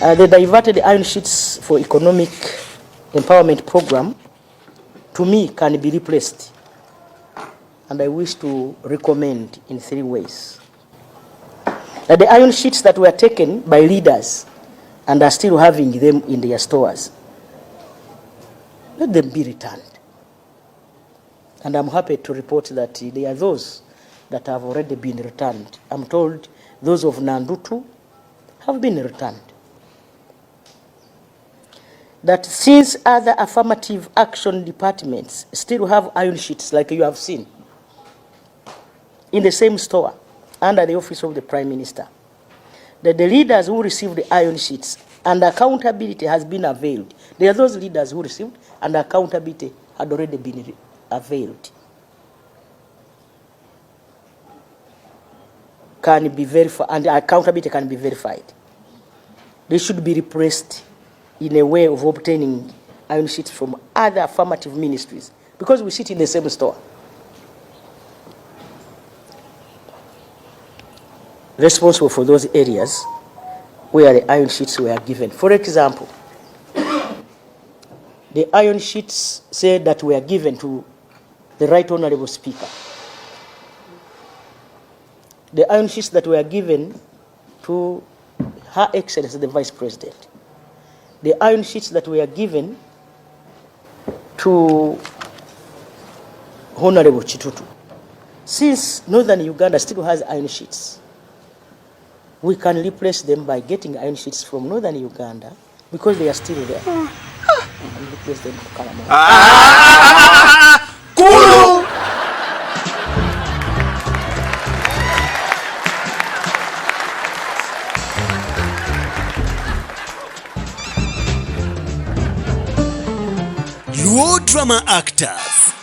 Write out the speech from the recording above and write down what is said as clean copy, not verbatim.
The diverted iron sheets for economic empowerment program, to me, can be replaced. And I wish to recommend in 3 ways. That the iron sheets that were taken by leaders and are still having them in their stores, let them be returned. And I'm happy to report that there are those that have already been returned. I'm told those of Nandutu have been returned. That since other affirmative action departments still have iron sheets like you have seen in the same store under the office of the Prime Minister, that the leaders who received the iron sheets and accountability has been availed. There are those leaders who received and accountability had already been availed. Can be verified, and accountability can be verified. They should be repressed in a way of obtaining iron sheets from other affirmative ministries, because we sit in the same store. Responsible for those areas where the iron sheets were given. For example, the iron sheets said that were given to the Right Honorable Speaker. The iron sheets that were given to Her Excellency the Vice President. The iron sheets that were given to Honorable Chitutu. Since Northern Uganda still has iron sheets, we can replace them by getting iron sheets from Northern Uganda because they are still there. And replace them to Karomoja. Kulu! Luo drama actors